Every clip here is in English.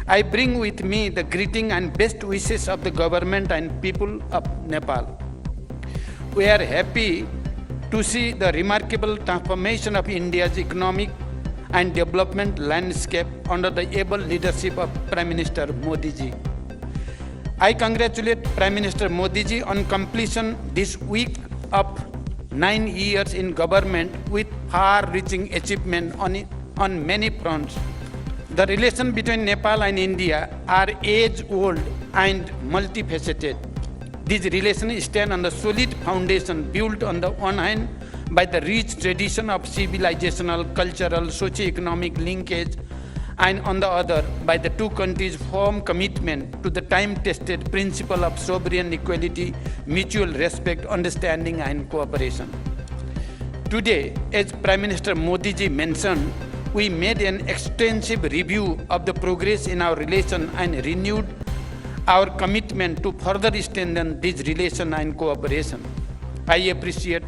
I bring with me the greeting and best wishes of the government and people of Nepal. We are happy to see the remarkable transformation of India's economic and development landscape under the able leadership of Prime Minister Modi ji. I congratulate Prime Minister Modi ji on completion this week of 9 years in government with far-reaching achievement on many fronts. The relation between Nepal and India are age-old and multifaceted. These relations stand on the solid foundation built on the one hand by the rich tradition of civilizational, cultural, socio-economic linkage, and on the other by the two countries' firm commitment to the time-tested principle of sovereign equality, mutual respect, understanding, and cooperation. Today, as Prime Minister Modi ji mentioned, we made an extensive review of the progress in our relation and renewed our commitment to further strengthen this relation and cooperation. I appreciate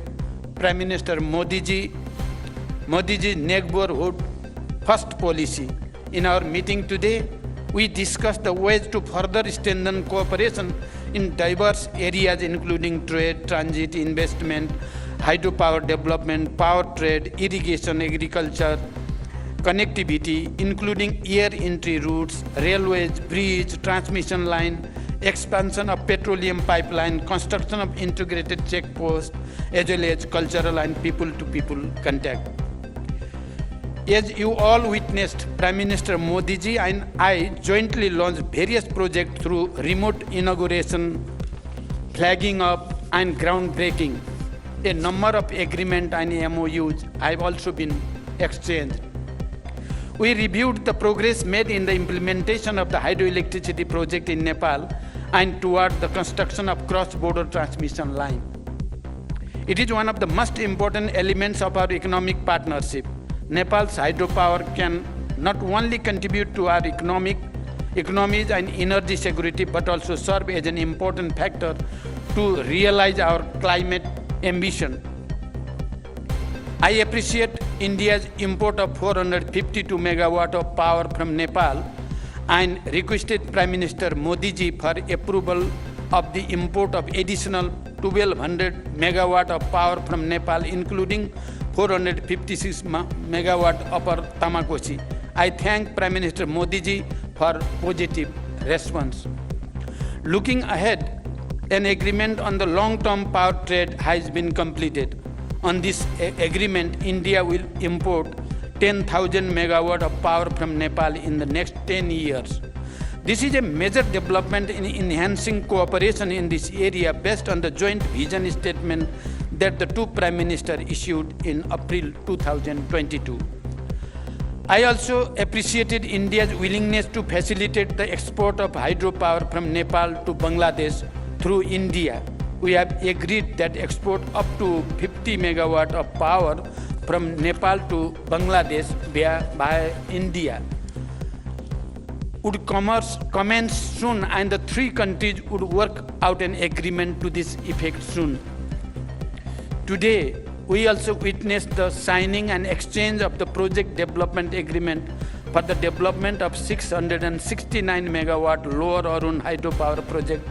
Prime Minister Modi's neighborhood first policy. In our meeting today, we discussed the ways to further strengthen cooperation in diverse areas including trade, transit, investment, hydropower development, power trade, irrigation, agriculture, connectivity, including air entry routes, railways, bridge, transmission line, expansion of petroleum pipeline, construction of integrated checkposts, as well as cultural and people-to-people contact. As you all witnessed, Prime Minister Modi ji and I jointly launched various projects through remote inauguration, flagging up, and groundbreaking. A number of agreements and MOUs have also been exchanged. We reviewed the progress made in the implementation of the hydroelectricity project in Nepal and toward the construction of cross-border transmission line. It is one of the most important elements of our economic partnership. Nepal's hydropower can not only contribute to our economies and energy security, but also serve as an important factor to realize our climate ambition. I appreciate India's import of 452 megawatt of power from Nepal and requested Prime Minister Modi ji for approval of the import of additional 1200 megawatt of power from Nepal, including 456 megawatt upper Tamakosi. I thank Prime Minister Modi ji for positive response. Looking ahead, an agreement on the long-term power trade has been completed. On this agreement, India will import 10,000 megawatt of power from Nepal in the next 10 years. This is a major development in enhancing cooperation in this area based on the joint vision statement that the two Prime Ministers issued in April 2022. I also appreciated India's willingness to facilitate the export of hydropower from Nepal to Bangladesh through India. We have agreed that export up to 50 megawatt of power from Nepal to Bangladesh via India would commence soon, and the three countries would work out an agreement to this effect soon. Today, we also witnessed the signing and exchange of the project development agreement for the development of 669 megawatt Lower Arun hydropower project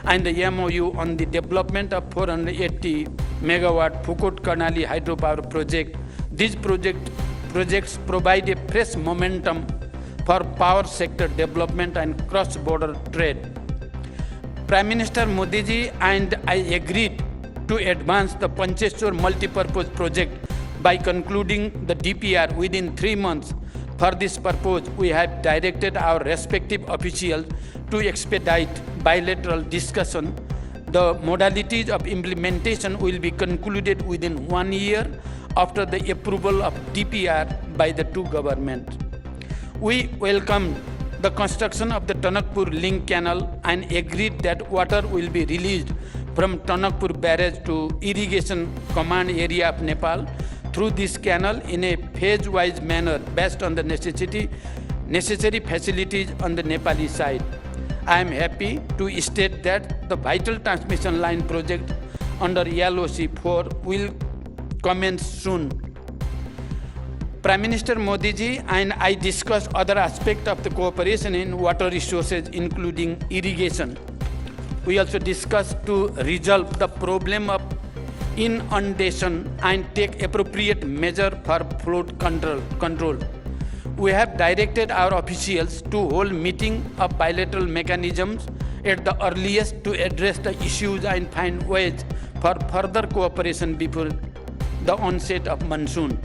and the MOU on the development of 480 megawatt Phukot Karnali hydropower project. These projects provide a fresh momentum for power sector development and cross-border trade. Prime Minister Modi ji and I agreed to advance the Pancheshwar multipurpose project by concluding the DPR within 3 months. For this purpose, we have directed our respective officials to expedite bilateral discussion. The modalities of implementation will be concluded within 1 year after the approval of DPR by the two governments. We welcomed the construction of the Tanakpur Link Canal and agreed that water will be released from Tanakpur Barrage to irrigation command area of Nepal through this canal in a phase-wise manner based on the necessary facilities on the Nepali side. I am happy to state that the vital transmission line project under LOC 4 will commence soon. Prime Minister Modi ji and I discussed other aspects of the cooperation in water resources, including irrigation. We also discussed to resolve the problem of inundation and take appropriate measure for flood control. We have directed our officials to hold meeting of bilateral mechanisms at the earliest to address the issues and find ways for further cooperation before the onset of monsoon.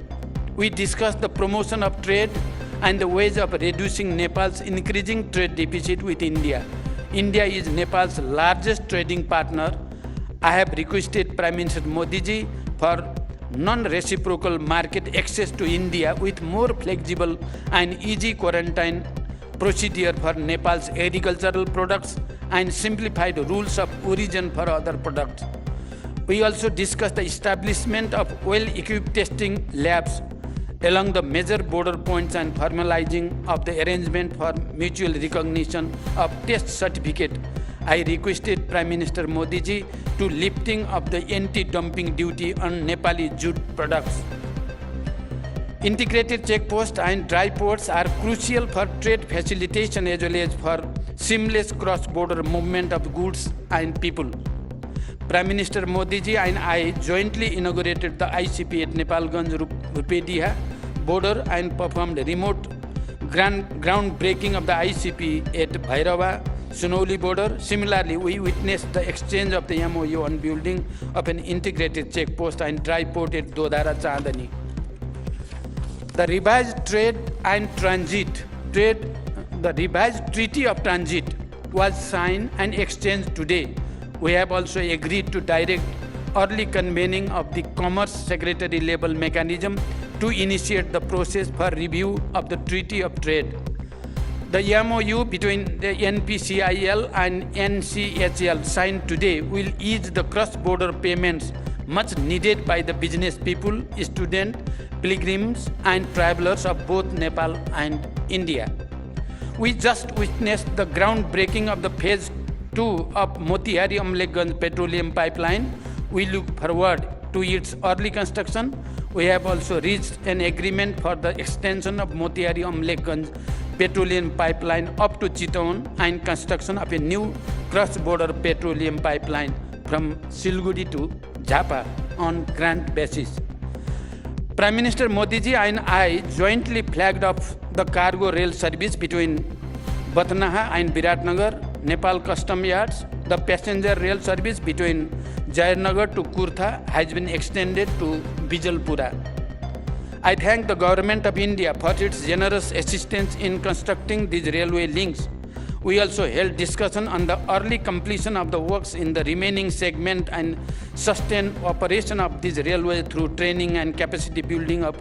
We discussed the promotion of trade and the ways of reducing Nepal's increasing trade deficit with India. India is Nepal's largest trading partner. I have requested Prime Minister Modi ji for non-reciprocal market access to India with more flexible and easy quarantine procedure for Nepal's agricultural products and simplified rules of origin for other products. We also discussed the establishment of well-equipped testing labs along the major border points and formalizing of the arrangement for mutual recognition of test certificate. I requested Prime Minister Modi ji to lifting of the anti-dumping duty on Nepali jute products. Integrated checkposts and dry ports are crucial for trade facilitation as well as for seamless cross-border movement of goods and people. Prime Minister Modi ji and I jointly inaugurated the ICP at Nepalganj Rupediha border and performed remote groundbreaking of the ICP at Bhairava Sunauli border. Similarly, we witnessed the exchange of the MOU on building of an integrated checkpost and dry port at Dodara Chandani. The revised Treaty of Transit was signed and exchanged today. We have also agreed to direct early convening of the Commerce Secretary level mechanism to initiate the process for review of the Treaty of Trade. The MOU between the NPCIL and NCHL signed today will ease the cross-border payments much needed by the business people, students, pilgrims and travelers of both Nepal and India. We just witnessed the groundbreaking of the Phase 2 of Motihari Amlekhganj Petroleum Pipeline. We look forward to its early construction. We have also reached an agreement for the extension of Motihari Amlekhganj Petroleum Pipeline up to Chittagong and construction of a new cross-border petroleum pipeline from Siliguri to Jhapa on grant basis. Prime Minister Modi ji and I jointly flagged off the cargo rail service between Batnaha and Biratnagar, Nepal Custom Yards. The passenger rail service between Jayanagar to Kurtha has been extended to Bijalpura. I thank the Government of India for its generous assistance in constructing these railway links. We also held discussion on the early completion of the works in the remaining segment and sustained operation of this railway through training and capacity building of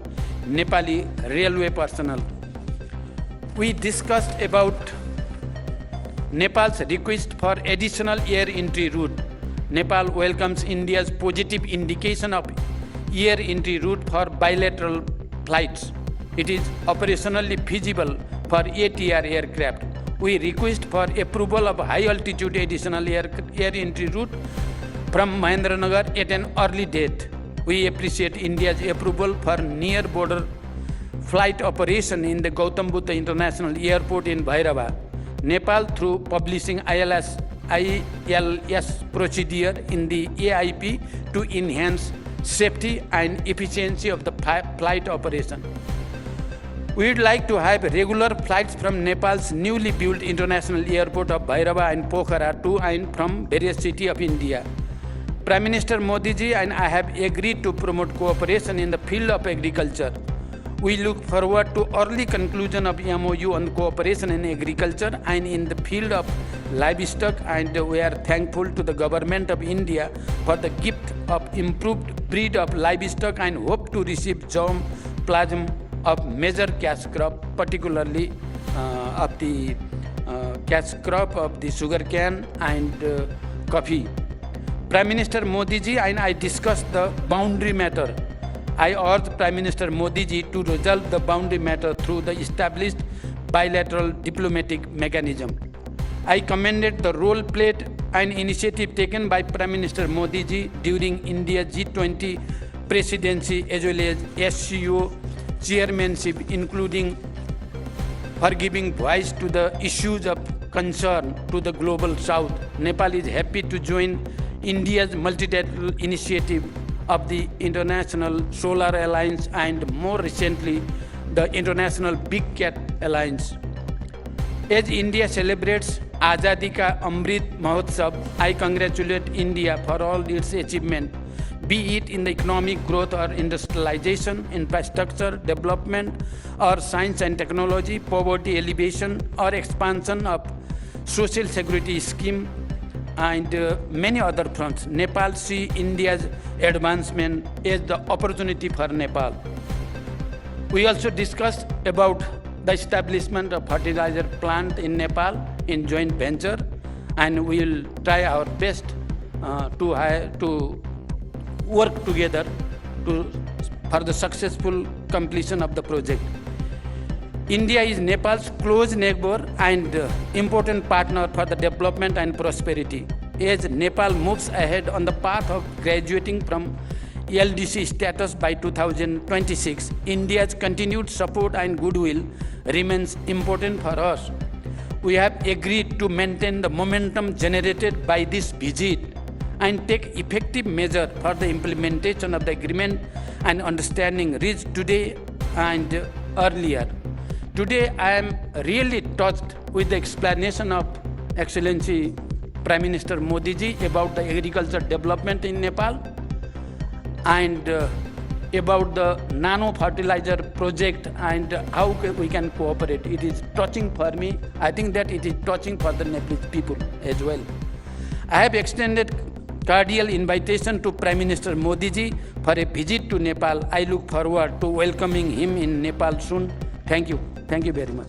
Nepali railway personnel. We discussed about Nepal's request for additional air entry route. Nepal welcomes India's positive indication of air entry route for bilateral flights. It is operationally feasible for ATR aircraft. We request for approval of high-altitude additional air entry route from Mahendranagar at an early date. We appreciate India's approval for near-border flight operation in the Gautam Buddha International Airport in Bhairava. Nepal, through publishing ILS procedure in the AIP to enhance safety and efficiency of the flight operation. We would like to have regular flights from Nepal's newly built international airport of Bhairava and Pokhara to and from various cities of India. Prime Minister Modi ji and I have agreed to promote cooperation in the field of agriculture. We look forward to early conclusion of MOU on cooperation in agriculture and in the field of livestock, and we are thankful to the Government of India for the gift of improved breed of livestock and hope to receive germplasm of major cash crop, particularly of the cash crop of the sugarcane and coffee. Prime Minister Modi ji and I discussed the boundary matter. I urge Prime Minister Modi ji to resolve the boundary matter through the established bilateral diplomatic mechanism. I commended the role played and initiative taken by Prime Minister Modi ji during India's G20 presidency as well as SCO chairmanship, including for giving voice to the issues of concern to the global south. Nepal is happy to join India's multilateral initiative of the International Solar Alliance and more recently the International Big Cat Alliance. As India celebrates Azadi Ka Amrit Mahotsav, I congratulate India for all its achievement, be it in the economic growth or industrialization, infrastructure development, or science and technology, poverty alleviation, or expansion of social security scheme, and many other fronts. Nepal see India's advancement as the opportunity for Nepal. We also discussed about the establishment of fertilizer plant in Nepal in joint venture, and we will try our best to work together for the successful completion of the project. India is Nepal's close neighbor and important partner for the development and prosperity. As Nepal moves ahead on the path of graduating from LDC status by 2026, India's continued support and goodwill remains important for us. We have agreed to maintain the momentum generated by this visit and take effective measures for the implementation of the agreement and understanding reached today and earlier. Today, I am really touched with the explanation of Excellency Prime Minister Modi ji about the agriculture development in Nepal and about the nano fertilizer project and how we can cooperate. It is touching for me. I think that it is touching for the Nepalese people as well. I have extended cordial invitation to Prime Minister Modi ji for a visit to Nepal. I look forward to welcoming him in Nepal soon. Thank you. Thank you very much.